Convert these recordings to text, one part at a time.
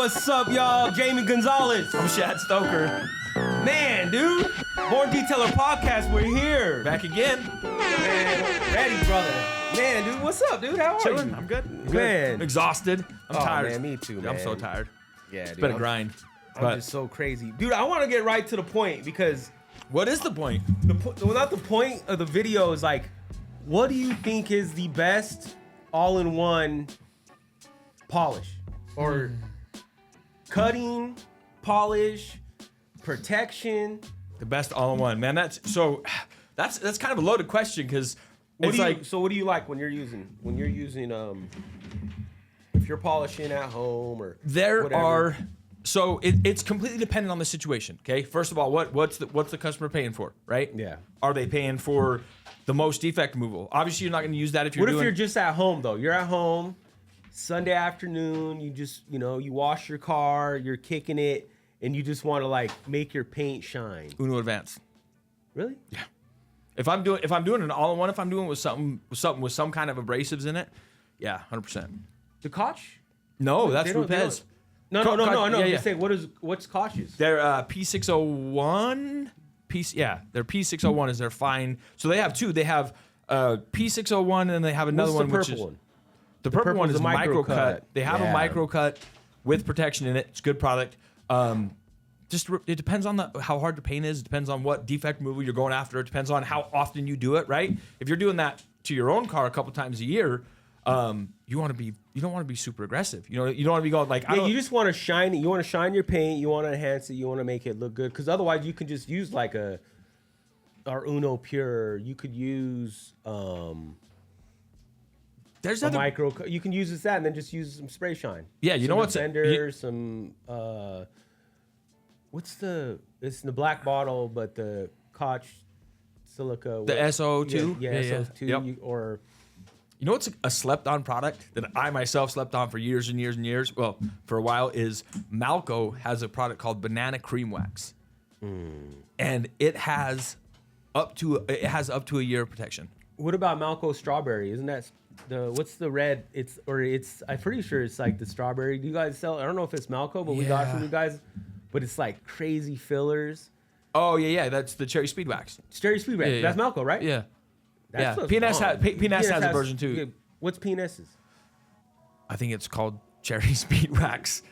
What's up, y'all? Jamie Gonzalez. I'm Shad Stoker. Man, dude. Born Detailer Podcast, we're here. Back again. Man, ready, brother. Man, dude, what's up, dude? How are Chilling. you? I'm good. Man. I'm exhausted. I'm tired. Man, me too, man. I'm so tired. Yeah, It's dude. been a grind. I'm just so crazy. Dude, I want to get right to the point because What is the point? not the point of the video is like, what do you think is the best all-in-one polish? Or cutting, polish, protection? The best all-in-one, man. That's kind of a loaded question because it's like So what do you like when you're using if you're polishing at home or whatever? it's completely dependent on the situation. Okay, first of all, what's the customer paying for, right? Yeah. Are they paying for the most defect removal? Obviously, you're not going to use that if you're What if you're just at home though? You're at home, Sunday afternoon, you just, you wash your car, you're kicking it, and you just want to like make your paint shine. Uno Advance. Really? Yeah. If I'm doing an all-in-one, if I'm doing with something with some kind of abrasives in it, yeah, 100%. The Koch? No, that's They don't- they Rupes. No. Yeah, I'm yeah. just saying, what's Koch's? They're P601. Their P601 is their fine. So they have two. They have P601 and then they have another What's the one which purple is one? the purple one purple's is a micro micro cut. cut. They have Yeah. a micro cut with protection in it. It's a good product. It depends on how hard the paint is. It depends on what defect removal you're going after. It depends on how often you do it. Right? If you're doing that to your own car a couple times a year, you don't want to be super aggressive. You don't want to be going like You just want to shine it. You want to shine your paint. You want to enhance it. You want to make it look good. Because otherwise, you can just use like our Uno Pure. You could use there's a other micro. You can use that and then just use some spray shine. Yeah, you know what's Defender, some it's in the black bottle, but the Koch silica. the SO2. Yeah, SO2. Yep. You know what's a slept-on product that I myself slept on for years and years and years? Well, for a while is Malco has a product called Banana Cream Wax, and it has up to a year of protection. What about Malco Strawberry? Isn't that what's the red? I'm pretty sure it's like the strawberry. Do you guys sell? I don't know if it's Malco, but we got it from you guys. But it's like crazy fillers. Oh yeah, that's the Cherry Speed Wax. Cherry Speed Wax. Yeah. That's Malco, right? Yeah, That's PNS has a version too. What's PNS's? I think it's called Cherry Speed Wax.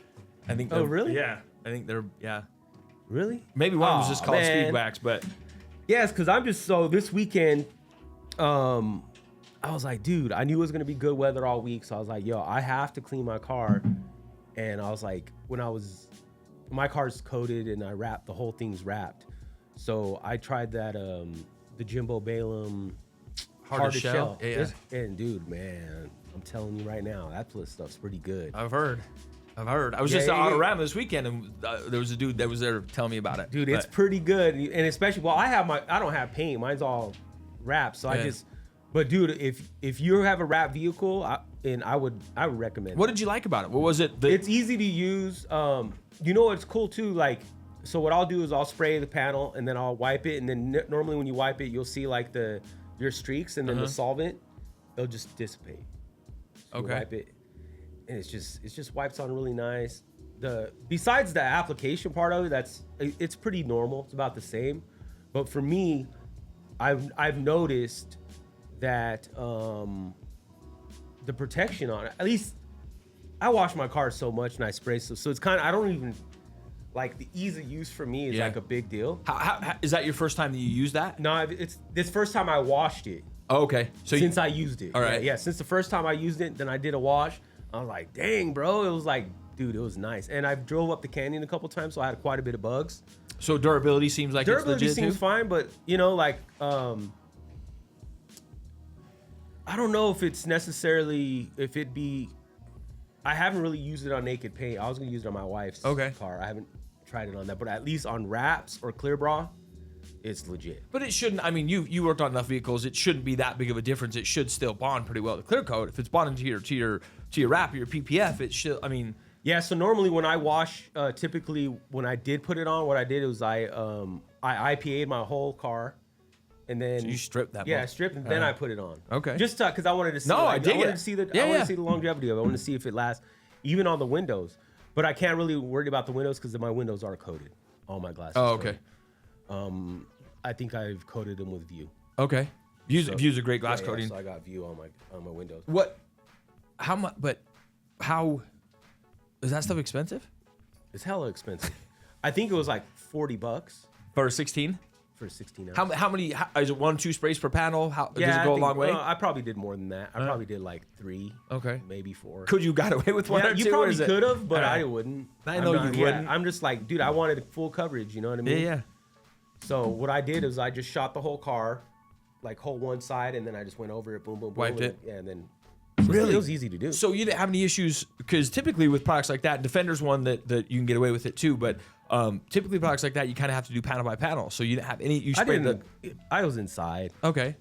I think. Oh, really? Yeah, I think they're Really? Maybe one was just called man. Speed Wax, but Yes, because I'm just this weekend. I was like, dude, I knew it was gonna be good weather all week, so I was like, yo, I have to clean my car. And I was like, my car's coated and the whole thing's wrapped. So I tried that the Jimbo Balaam hard to shell. Yeah. And dude, man, I'm telling you right now, that stuff's pretty good. I've heard. I was just at Autorama this weekend, and there was a dude that was there telling me about it. Dude, it's pretty good, and especially I don't have paint. Mine's all wrapped, so But dude, if you have a wrapped vehicle, I would recommend. What did you like about it? What was it? It's easy to use. You know what's cool too? Like, so what I'll do is I'll spray the panel and then I'll wipe it, and then normally when you wipe it, you'll see like your streaks, and then the solvent, it'll just dissipate. So you wipe it, and it just wipes on really nice. Besides the application part of it, it's pretty normal. It's about the same. But for me, I've noticed that the protection on it, at least I wash my car so much and I spray so it's kind of, I don't even like the ease of use for me is like a big deal. How is that your first time that you used that? No, it's this first time I washed it. Oh, okay. So since I used it. All right. Yeah, since the first time I used it, then I did a wash. I was like, dang, bro. It was like, dude, it was nice. And I drove up the canyon a couple times, so I had quite a bit of bugs. So durability seems like durability it's legit seems too? fine, but like I don't know if it's necessarily I haven't really used it on naked paint. I was gonna use it on my wife's car. I haven't tried it on that, but at least on wraps or clear bra, it's legit. But it shouldn't. I mean, you worked on enough vehicles. It shouldn't be that big of a difference. It should still bond pretty well. The clear coat, if it's bonding to your wrap or your PPF, it should. I mean, yeah. So normally when I wash, typically when I did put it on, what I did was I IPA'd my whole car, and then so you stripped that. Yeah, I stripped and then I put it on. Okay. Just because I wanted to see. No, I dig I wanted it. to see the. Yeah, I wanted to see the longevity of it. I wanted to see if it lasts, even on the windows. But I can't really worry about the windows because my windows are coated. All my glasses. Oh, okay. I think I've coated them with View. Okay. View's a great glass coating. So I got View on my windows. What? How much? But how is that stuff expensive? It's hella expensive. I think it was like $40 For 16? for 16 ounces. How many? Is it 1-2 sprays per panel? Does it go a long way? I probably did more than that. I probably did like 3. Okay. Maybe 4. Could you got away with one Yeah, or two? you probably or could have, but I wouldn't. I know you wouldn't. I'm just like, dude, I wanted full coverage. You know what I mean? Yeah. So what I did is I just shot the whole car, like whole one side, and then I just went over it, boom, boom, boom. Wiped it? Yeah, and then Really? it was easy to do. So you didn't have any issues because typically with products like that, Defender's one that you can get away with it too, but typically products like that you kind of have to do panel by panel. So you didn't have any. You sprayed I was inside okay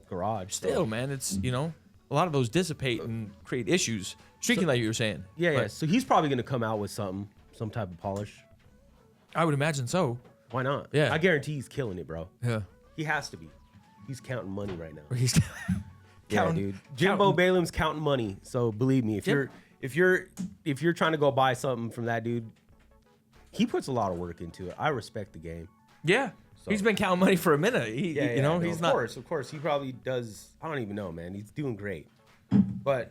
garage. Still, man, it's a lot of those dissipate and create issues. Streaking like you were saying. Yeah. So he's probably gonna come out with some type of polish. I would imagine so. Why not? Yeah. I guarantee he's killing it, bro. Yeah. He has to be. He's counting money right now. He's Yeah, dude. Jimbo Balem's counting money. So believe me, if you're trying to go buy something from that dude, he puts a lot of work into it. I respect the game. Yeah. So. He's been counting money for a minute. He's not. Of course. He probably does. I don't even know, man. He's doing great. But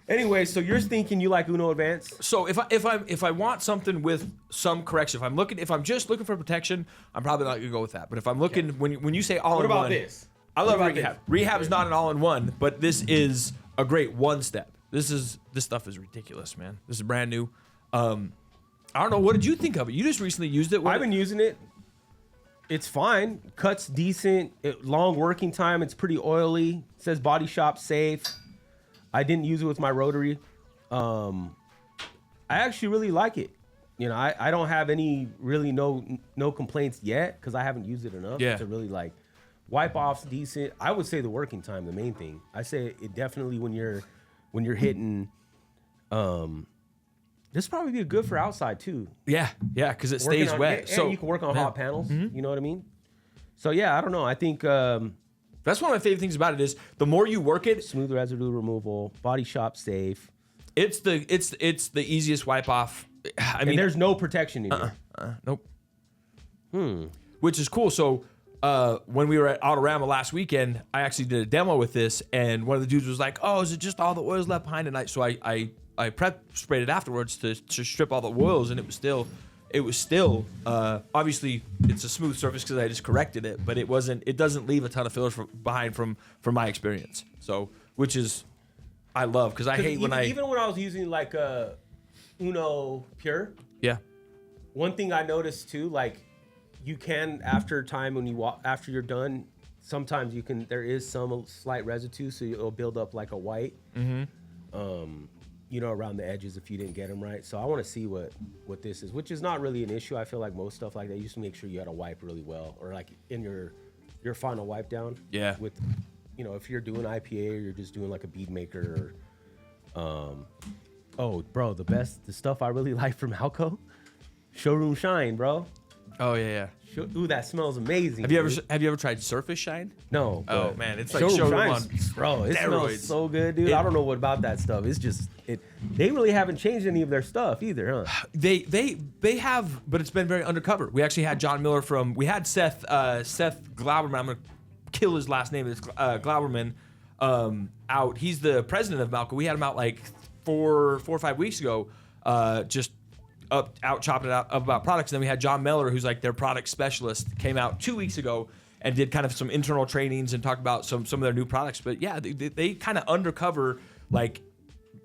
anyway, so you're thinking you like Uno Advanced? So if I want something with some correction, if I'm just looking for protection, I'm probably not gonna go with that. But if I'm looking when you say all in one, what about this? I love rehab. Rehab is not an all-in-one, but this is a great one step. This stuff is ridiculous, man. This is brand new. I don't know. What did you think of it? You just recently used it. I've been using it. It's fine. Cuts decent. Long working time. It's pretty oily. It says body shop safe. I didn't use it with my rotary. I actually really like it. I don't have any really no complaints yet because I haven't used it enough to really like. Wipe off's decent. I would say the working time, the main thing. I say it definitely when you're hitting. This probably be good for outside too. Yeah, because it stays wet. So you can work on hot panels. Mm-hmm. You know what I mean? So yeah, I don't know. I think that's one of my favorite things about it is the more you work it, smooth residue removal, body shop safe. It's the easiest wipe off. I mean, there's no protection in here. Nope. Which is cool. So. When we were at Autorama last weekend, I actually did a demo with this, and one of the dudes was like, "Oh, is it just all the oils left behind tonight?" So I sprayed it afterwards to strip all the oils, and it was still obviously it's a smooth surface because I just corrected it, but it doesn't leave a ton of fillers behind from my experience. So which is I love because I hate even when I was using like Uno Pure. Yeah. One thing I noticed too, like. You can after time after you're done. Sometimes there is some slight residue, so it'll build up like a white. Mm-hmm. Around the edges if you didn't get them right. So I want to see what this is, which is not really an issue. I feel like most stuff like that, you just make sure you had to wipe really well, or like in your final wipe down. Yeah. With, if you're doing IPA or you're just doing like a bead maker or, oh, bro, the stuff I really like from Alco, Showroom Shine, bro. Oh yeah. Ooh, that smells amazing. Have you ever tried Surface Shine? No. Oh man, it's like Showroom on bro. It smells so good, dude. I don't know what about that stuff. It's just They really haven't changed any of their stuff either, huh? They have, but it's been very undercover. We actually had John Miller we had Seth Glauberman. I'm gonna kill his last name. It's Glauberman out. He's the president of Malco. We had him out like 4 or 5 weeks ago. Just out chopping it up about products. And then we had John Miller, who's like their product specialist, came out 2 weeks ago and did kind of some internal trainings and talked about some of their new products. But yeah, they kind of undercover, like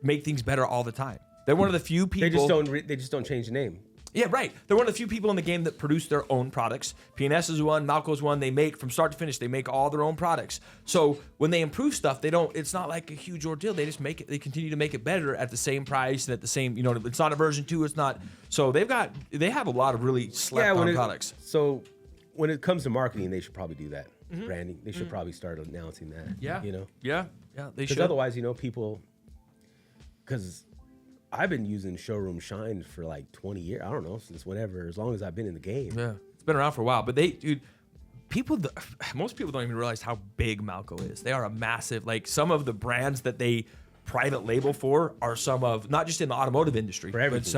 make things better all the time. They're one of the few people. They just don't change the name. Yeah, right. They're one of the few people in the game that produce their own products. PNS is one, Malco's one. They make from start to finish. They make all their own products. So when they improve stuff, it's not like a huge ordeal. They just make it. They continue to make it better at the same price and at the same. It's not a version 2. It's not. So they have a lot of really slept on products. So when it comes to marketing, they should probably do that. Mm-hmm. Branding. They should probably start announcing that. Yeah. Yeah. They should. Because otherwise, people. Because I've been using Showroom Shine for like 20 years. I don't know, since whenever, as long as I've been in the game. Yeah, it's been around for a while. But most people don't even realize how big Malco is. They are a massive, like some of the brands that they private label for are some of, not just in the automotive industry, but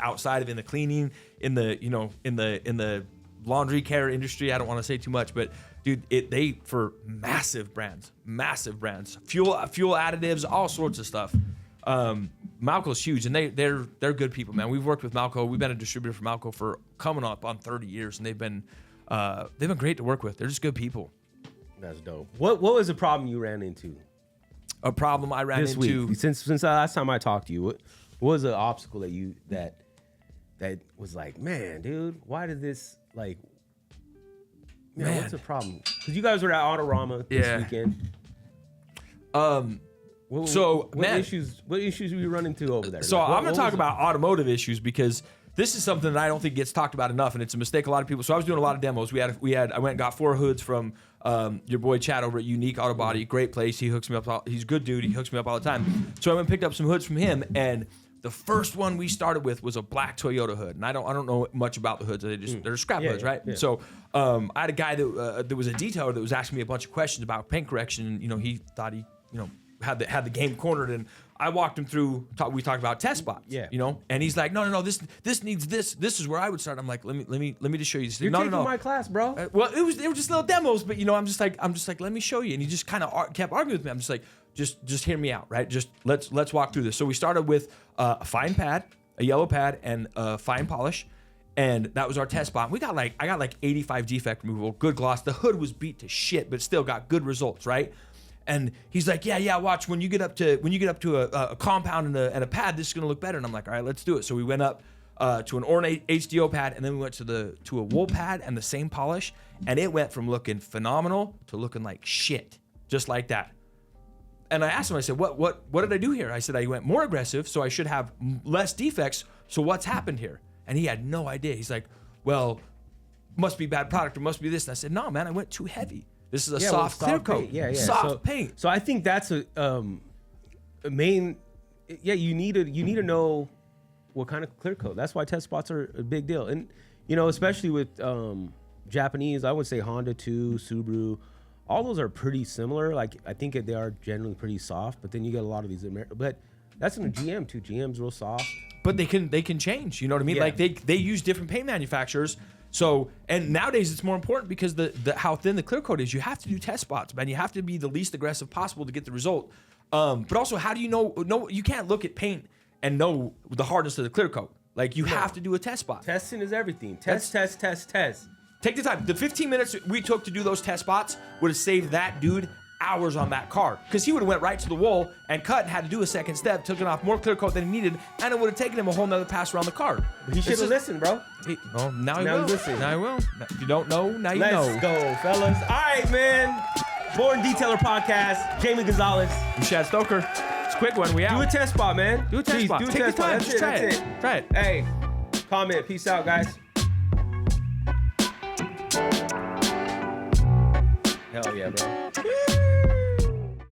outside of, in the cleaning, in the, you know, in the laundry care industry. I don't want to say too much, but dude, they for massive brands, fuel additives, all sorts of stuff. Malco's huge, and they're good people, man. We've worked with Malco. We've been a distributor for Malco for coming up on 30 years, and they've been great to work with. They're just good people. That's dope. What was the problem you ran into? A problem I ran this into week. Since the last time I talked to you, what was the obstacle that was like, man, dude, why did this, like, man, what's the problem? Because you guys were at Autorama this weekend. What issues were you running into over there? So I'm gonna talk about automotive issues because this is something that I don't think gets talked about enough, and it's a mistake a lot of people. So I was doing a lot of demos. I went and got 4 hoods from your boy Chad over at Unique Auto Body. Great place. He hooks me up. He's a good dude. He hooks me up all the time. So I went and picked up some hoods from him, and the first one we started with was a black Toyota hood. And I don't know much about the hoods. They're scrap hoods, right? Yeah. So I had a guy that was a detailer that was asking me a bunch of questions about paint correction. And, you know, he thought he, you know, had the game cornered, and I walked him through. We talked about test spots, you know, and he's like, no, this needs this. This is where I would start. I'm like, let me just show you. You're taking my class, bro. Well, they were just little demos, but you know, I'm just like, let me show you. And he just kind of kept arguing with me. I'm just like, just hear me out, right? Just let's walk through this. So we started with a fine pad, a yellow pad, and a fine polish. And that was our test spot. I got like 85 defect removal, good gloss. The hood was beat to shit, but still got good results, right? And he's like, yeah, watch, when you get up to a compound and a pad, this is gonna look better. And I'm like, all right, let's do it. So we went up to an ornate HDO pad, and then we went to a wool pad and the same polish, and it went from looking phenomenal to looking like shit, just like that. And I asked him, I said, what did I do here? I said, I went more aggressive, so I should have less defects. So what's happened here? And he had no idea. He's like, well, must be bad product or must be this. And I said, no, man, I went too heavy. This is a soft clear coat. Soft paint. So I think that's a main. Yeah, you need to know what kind of clear coat. That's why test spots are a big deal. And you know, especially with Japanese, I would say Honda too, Subaru, all those are pretty similar. Like I think they are generally pretty soft. But then you get a lot of these but that's in a GM too. GM's real soft. But they can change. You know what I mean? Yeah. Like they use different paint manufacturers. So, and nowadays it's more important because the how thin the clear coat is. You have to do test spots, man. You have to be the least aggressive possible to get the result. But also, how do you know? You can't look at paint and know the hardness of the clear coat. Like you have to do a test spot. Testing is everything. Test. Take the time. The 15 minutes we took to do those test spots would have saved that dude hours on that car, because he would have went right to the wall and cut and had to do a second step, took it off more clear coat than he needed, and it would have taken him a whole nother pass around the car. But he should have listened, bro. Now he will. Now he will. If you don't know, now you know. Let's go, fellas. All right, man. Born Detailer Podcast. Jamie Gonzalez. I'm Chad Stoker. It's a quick one. We out. Do a test spot, man. Do a test spot. Take the time. Just try it. Try it. Hey, comment. Peace out, guys. Hell yeah, bro.